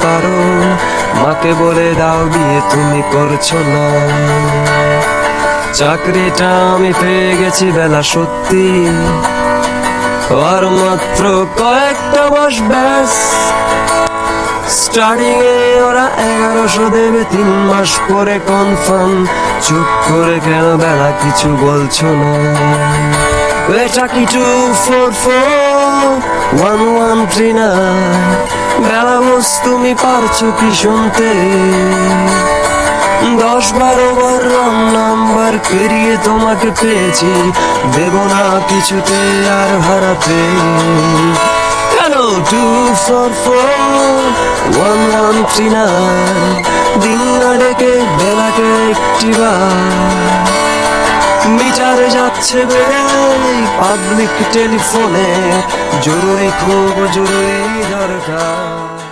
পারো, মাকে বলে দাও বিয়ে তুমি করছো না। চাকরিটা আমি পেয়ে গেছি বেলা সত্যি, আর মাত্র কয়েকটা মাস ব্যাস। স্টার্টিং এ ওরা 1100 দেবে, 3 মাস পরে কনফার্ম। চুপ করে কেন বেলা কিছু বলছো না? এটা কি 2441139? বেলা বস তুমি পারছো কি শুনতে? 10-12 বার রং নাম্বার পেরিয়ে তোমাকে পেয়েছি, দেব না কিছুতে আর হারাতে। কেন 2441139? দিন না ডেকে বেলাকে একটিবার। মিটারে যাচ্ছে বেড়ে পাবলিক টেলিফোনে, জরুরি খুব জরুরি দরকার।